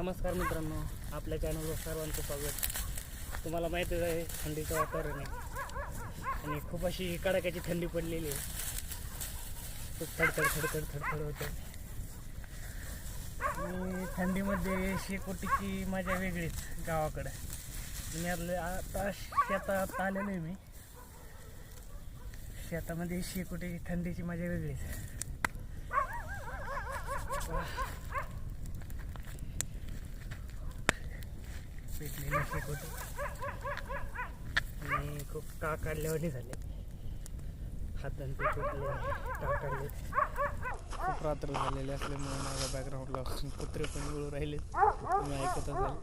नमस्कार मित्रांनो, आपल्या चॅनलवर सर्वांचं स्वागत. तुम्हाला माहितीच आहे थंडीचं वातावरण आहे आणि खूप अशी कडाक्याची थंडी पडलेली आहे. खूप थडथड होते आणि थंडीमध्ये शेकोटीची मजा वेगळीच गावाकडं. मी आता शेतात आलेलो आहे. मी शेतामध्ये शेकोटीची थंडीची मजा वेगळीच. पेटलेली शेकोटी आणि खूप टाक काढल्यावानी झाले. हातान ते तुटले, टाक काढले. खूप रात्र झालेले असल्यामुळे माझ्या बॅकग्राऊंडला कुत्रे पण मिळू राहिले, तुम्ही ऐकत असाल.